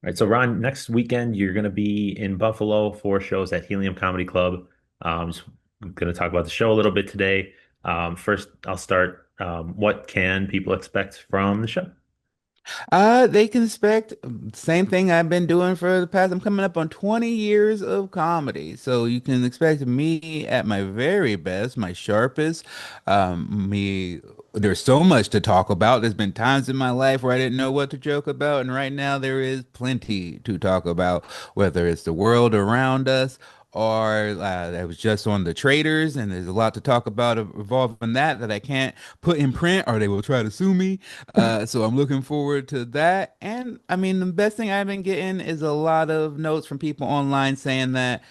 Right. So Ron, next weekend you're going to be in Buffalo for shows at Helium Comedy Club. Just going to talk about the show a little bit today. First, I'll start. What can people expect from the show? They can expect same thing I've been doing for the past. I'm coming up on 20 years of comedy, so you can expect me at my very best, my sharpest. Me, there's so much to talk about. There's been times in my life where I didn't know what to joke about, and right now there is plenty to talk about, whether it's the world around us or I was just on the Traitors, and there's a lot to talk about involving that I can't put in print, or they will try to sue me. So I'm looking forward to that. And I mean, the best thing I've been getting is a lot of notes from people online saying that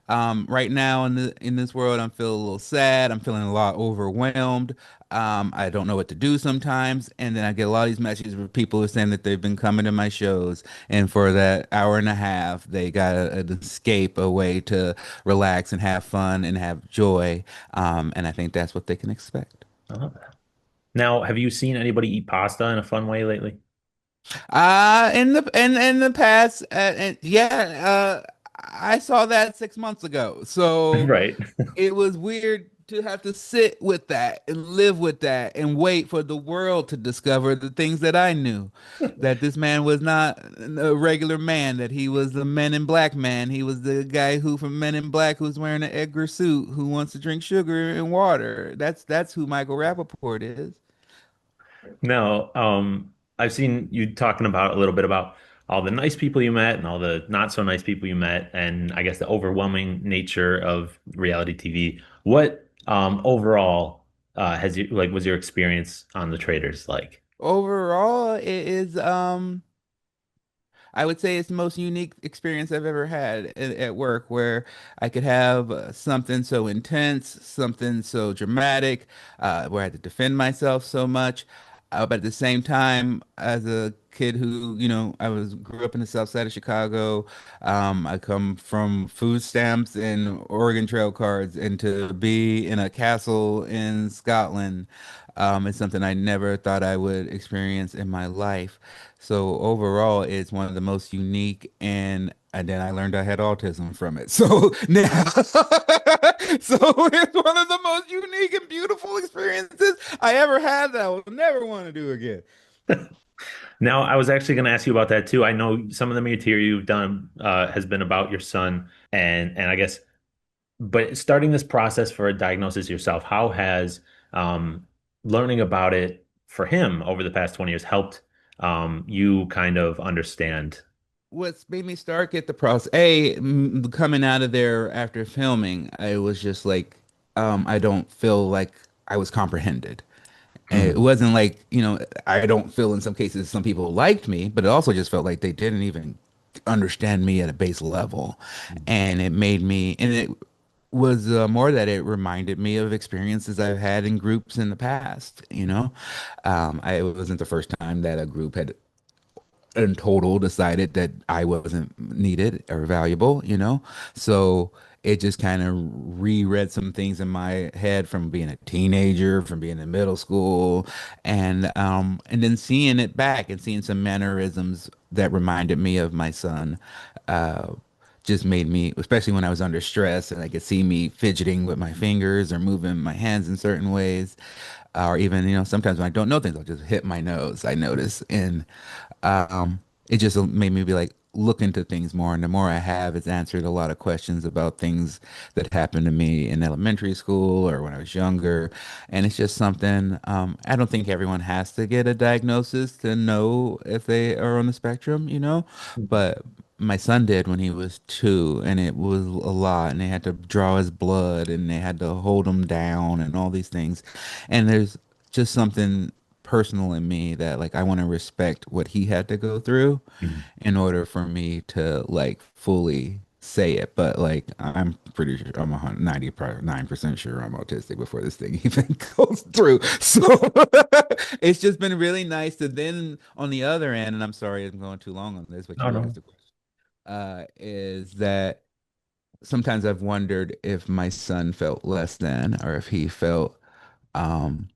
right now in this world, I'm feeling a little sad. I'm feeling a lot overwhelmed. I don't know what to do sometimes. And then I get a lot of these messages where people are saying that they've been coming to my shows, and for that hour and a half, they got an escape, a way to relax and have fun and have joy. And I think that's what they can expect. I love that. Now, have you seen anybody eat pasta in a fun way lately? In the past, and yeah, I saw that 6 months ago. So Right. it was weird to have to sit with that and live with that and wait for the world to discover the things that I knew. That this man was not a regular man, that he was the Men in Black man. He was the guy who from Men in Black who's wearing an Edgar suit, who wants to drink sugar and water. That's who Michael Rappaport is. Now, I've seen you talking about a little bit about all the nice people you met and all the not so nice people you met, and I guess the overwhelming nature of reality TV. What overall has you like was your experience on the Traders like? Overall, it is I would say it's the most unique experience I've ever had at work, where I could have something so intense, something so dramatic, where I had to defend myself so much. But at the same time, as a kid who, grew up in the south side of Chicago. I come from food stamps and Oregon Trail cards, and to be in a castle in Scotland, is something I never thought I would experience in my life. So overall, it's one of the most unique, and then I learned I had autism from it. So now, so it's one of the most unique and beautiful experiences I ever had that I will never want to do again. Now, I was actually going to ask you about that too. I know some of the material you've done has been about your son, and I guess, but starting this process for a diagnosis yourself, how has learning about it for him over the past 20 years helped you kind of understand? What's made me start get the process, coming out of there after filming, I was just like, I don't feel like I was comprehended. And it Mhm. wasn't like, I don't feel in some cases some people liked me, but it also just felt like they didn't even understand me at a base level. And it made me, and it was more that it reminded me of experiences I've had in groups in the past, it wasn't the first time that a group had in total decided that I wasn't needed or valuable, you know? So it just kind of reread some things in my head from being a teenager, from being in middle school, and then seeing it back and seeing some mannerisms that reminded me of my son. Uh, just made me, especially when I was under stress and I could see me fidgeting with my fingers or moving my hands in certain ways, or even, sometimes when I don't know things, I'll just hit my nose, I notice. And it just made me be like, look into things more. And the more I have, it's answered a lot of questions about things that happened to me in elementary school or when I was younger. And it's just something, I don't think everyone has to get a diagnosis to know if they are on the spectrum, but my son did when he was 2, and it was a lot, and they had to draw his blood and they had to hold him down and all these things. And there's just something personal in me that, like, I want to respect what he had to go through Mhm. in order for me to like fully say it. But like, I'm pretty sure I'm 99% sure I'm autistic before this thing even goes through. So it's just been really nice to then on the other end, and I'm sorry I'm going too long on this, but No, you no. asked a question, is that sometimes I've wondered if my son felt less than, or if he felt um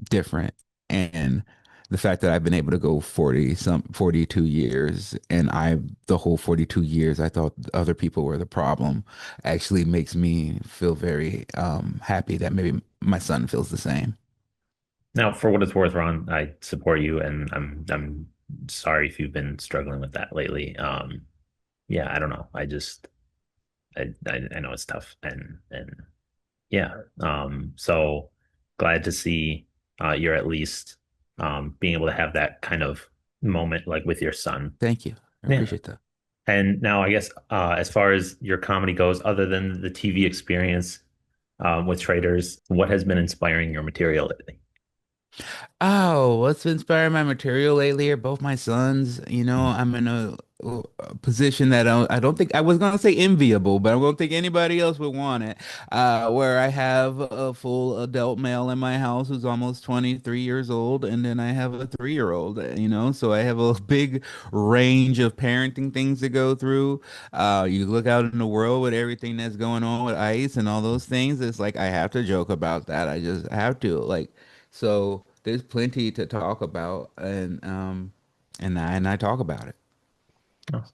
different. And the fact that I've been able to go 42 years, and the whole 42 years I thought other people were the problem, actually makes me feel very happy that maybe my son feels the same. Now, for what it's worth, Ron, I support you, and I'm sorry if you've been struggling with that lately. Yeah, I don't know. I know it's tough, and yeah. So glad to see you're at least being able to have that kind of moment like with your son. Thank you. I Yeah. appreciate that. And now I guess as far as your comedy goes, other than the TV experience with Traitors, what has been inspiring your material lately? Oh, what's inspired my material lately are both my sons. You know, I'm in a position that I don't think I was gonna say enviable, but I don't think anybody else would want it. Where I have a full adult male in my house who's almost 23 years old, and then I have a 3-year-old. You know, so I have a big range of parenting things to go through. You look out in the world with everything that's going on with ICE and all those things. It's like I have to joke about that. I just have to like. So there's plenty to talk about, and I talk about it. Oh,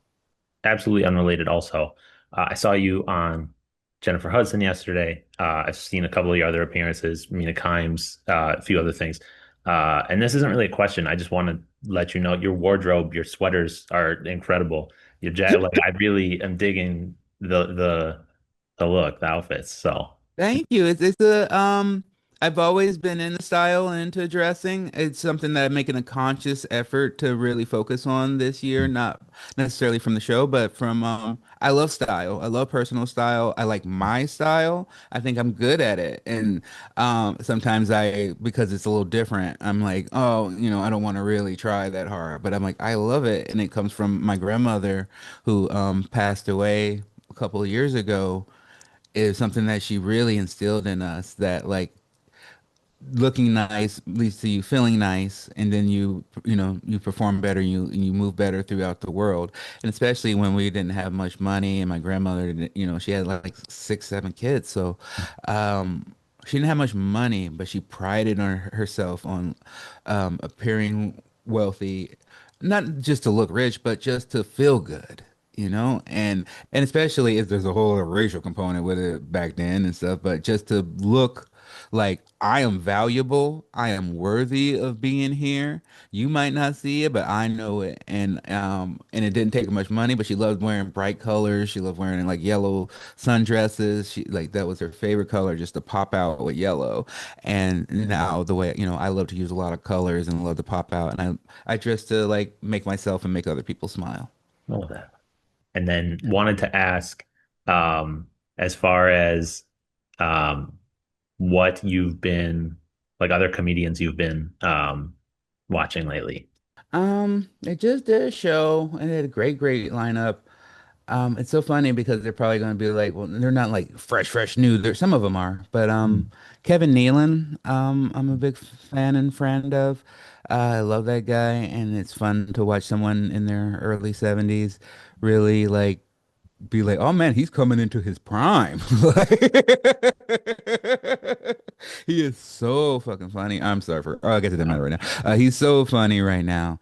absolutely unrelated also. I saw you on Jennifer Hudson yesterday. I've seen a couple of your other appearances, Mina Kimes, a few other things. And this isn't really a question. I just want to let you know your wardrobe, your sweaters are incredible. Your jacket, like I really am digging the look, the outfits. So Thank you. It's I've always been into style and into dressing. It's something that I'm making a conscious effort to really focus on this year, not necessarily from the show, but from I love style. I love personal style. I like my style. I think I'm good at it. And sometimes because it's a little different, I'm like, oh, I don't want to really try that hard, but I'm like, I love it. And it comes from my grandmother who passed away a couple of years ago is something that she really instilled in us that like looking nice leads to you feeling nice, and then you perform better, you move better throughout the world. And especially when we didn't have much money, and my grandmother she had like 6 7 kids, so she didn't have much money, but she prided on herself on appearing wealthy, not just to look rich but just to feel good, and especially if there's a whole racial component with it back then and stuff, but just to look like I am valuable, I am worthy of being here. You might not see it, but I know it. And it didn't take much money, but she loved wearing bright colors. She loved wearing like yellow sundresses. She like that was her favorite color, just to pop out with yellow. And now the way, I love to use a lot of colors and love to pop out. And I dress to like make myself and make other people smile. all of that. And then wanted to ask, as far as um, what you've been like other comedians you've been watching lately. They just did a show and they had a great lineup. It's so funny because they're probably going to be like, well, they're not like fresh new. Some of them are, but Mm. Kevin Nealon, I'm a big fan and friend of. I love that guy, and it's fun to watch someone in their early 70s really like be like, oh man, he's coming into his prime. Like, he is so fucking funny. I'm sorry for, oh, I guess it doesn't matter right now. He's so funny right now.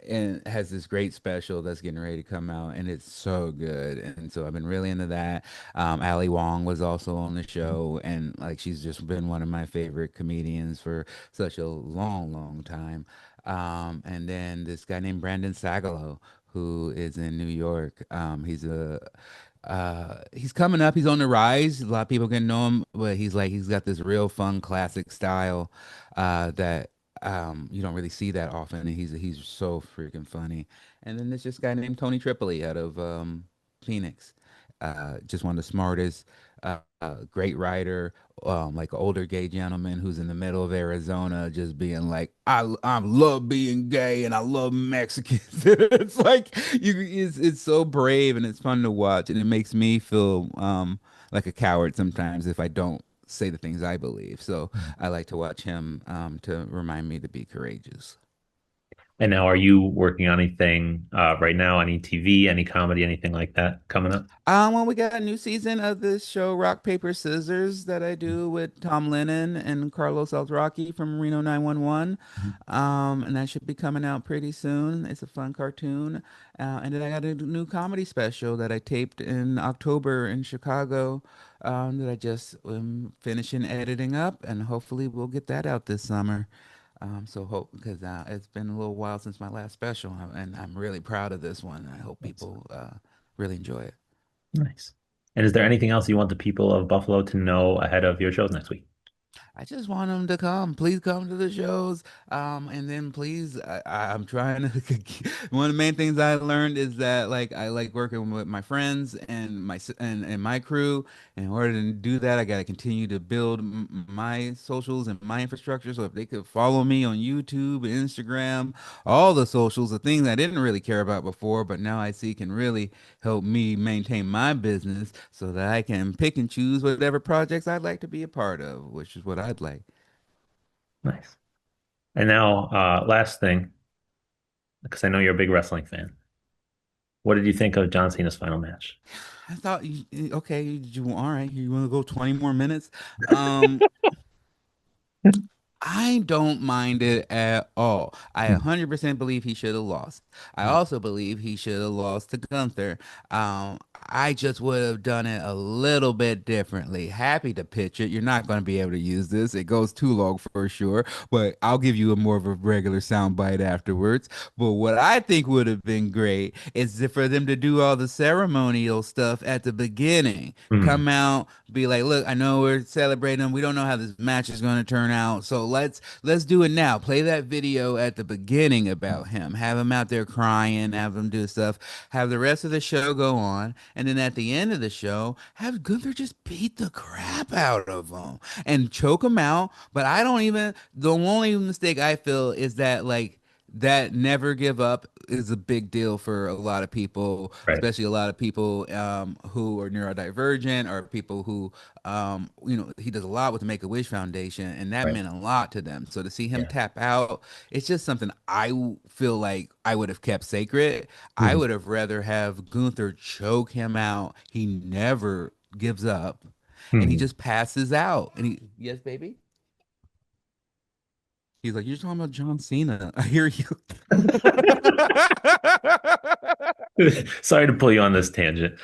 And has this great special that's getting ready to come out, and it's so good. And so I've been really into that. Ali Wong was also on the show, and like she's just been one of my favorite comedians for such a long time. And then this guy named Brandon Sagalow, who is in New York. He's coming up. He's on the rise. A lot of people can know him, but he's got this real fun classic style that you don't really see that often. And he's so freaking funny. And then there's this guy named Tony Tripoli out of Phoenix. Just one of the smartest, great writer, like an older gay gentleman who's in the middle of Arizona, just being like, I love being gay and I love Mexicans. It's like it's so brave and it's fun to watch, and it makes me feel like a coward sometimes if I don't say the things I believe. So I like to watch him to remind me to be courageous. And now, are you working on anything right now? Any TV, any comedy, anything like that coming up? Well, we got a new season of this show, Rock, Paper, Scissors, that I do with Tom Lennon and Carlos Alzraki from Reno 911. Mhm. And that should be coming out pretty soon. It's a fun cartoon. And then I got a new comedy special that I taped in October in Chicago, that I just am finishing editing up, and hopefully we'll get that out this summer. So hope because it's been a little while since my last special, and I'm really proud of this one. I hope That's people really enjoy it. nice. And is there anything else you want the people of Buffalo to know ahead of your shows next week? I just want them to come. Please come to the shows. And then please, I'm trying to. One of the main things I learned is that like I like working with my friends and and my crew. In order to do that, I got to continue to build my socials and my infrastructure. So if they could follow me on YouTube, Instagram, all the socials, the things I didn't really care about before, but now I see can really help me maintain my business so that I can pick and choose whatever projects I'd like to be a part of, which is what I'd like. Nice. And now, last thing, because I know you're a big wrestling fan. What did you think of John Cena's final match? I thought, okay, all right, you want to go 20 more minutes? Um, I don't mind it at all. I Hmm. 100% believe he should have lost. I Hmm. also believe he should have lost to Gunther. I just would have done it a little bit differently. Happy to pitch it. You're not going to be able to use this. It goes too long for sure, but I'll give you a more of a regular sound bite afterwards. But what I think would have been great is for them to do all the ceremonial stuff at the beginning. Hmm. Come out, be like, look, I know we're celebrating. We don't know how this match is going to turn out, so let's do it now. Play that video at the beginning about him. Have him out there crying. Have him do stuff. Have the rest of the show go on, and then at the end of the show, have Gunther just beat the crap out of him and choke him out. But I don't even. The only mistake I feel is that like that never give up is a big deal for a lot of people, Right. especially a lot of people who are neurodivergent or people who, he does a lot with the Make-A-Wish Foundation, and that Right. meant a lot to them. So to see him Yeah. tap out, it's just something feel like I would have kept sacred. I Hmm. would have rather have Gunther choke him out. He never gives up, and he Hmm. just passes out. And yes, baby. He's like, you're talking about John Cena. I hear you. Sorry to pull you on this tangent.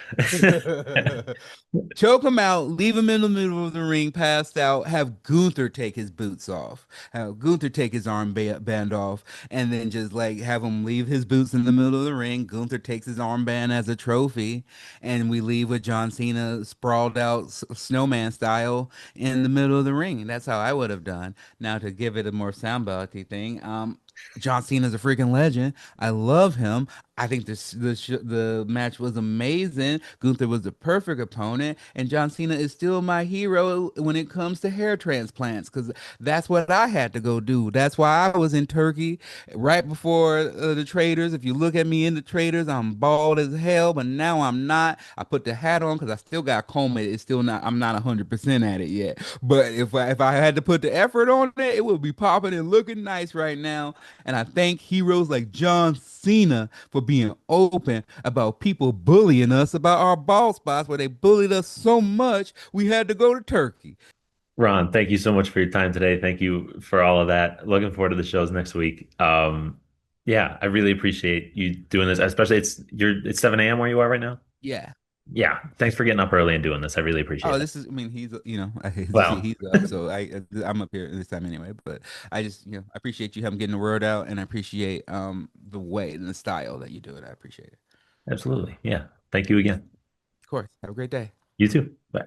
Choke him out, leave him in the middle of the ring, passed out, have Gunther take his boots off, have Gunther take his armband off, and then just like have him leave his boots in the middle of the ring. Gunther takes his armband as a trophy, and we leave with John Cena sprawled out snowman style in the middle of the ring. That's how I would have done. Now to give it a more soundbite thing, John Cena's a freaking legend. I love him. I think the match was amazing. Gunther was the perfect opponent, and John Cena is still my hero when it comes to hair transplants because that's what I had to go do. That's why I was in Turkey right before the Traitors. If you look at me in the Traitors, I'm bald as hell, but now I'm not. I put the hat on because I still got comb it. It's still not. I'm not 100% at it yet. But if I had to put the effort on it, it would be popping and looking nice right now. And I thank heroes like John Cena for being open about people bullying us about our bald spots where they bullied us so much we had to go to Turkey. Ron, thank you so much for your time today. Thank you for all of that. Looking forward to the shows next week. Yeah, I really appreciate you doing this, especially it's 7 a.m. where you are right now. Yeah. Yeah, thanks for getting up early and doing this. I really appreciate Oh, it. this is, I mean, Well, he's up, so I'm up here this time anyway, but I just, I appreciate you having getting the word out and I appreciate the way and the style that you do it. I appreciate it. absolutely. Yeah. Thank you again. Of course. Have a great day. You too. Bye.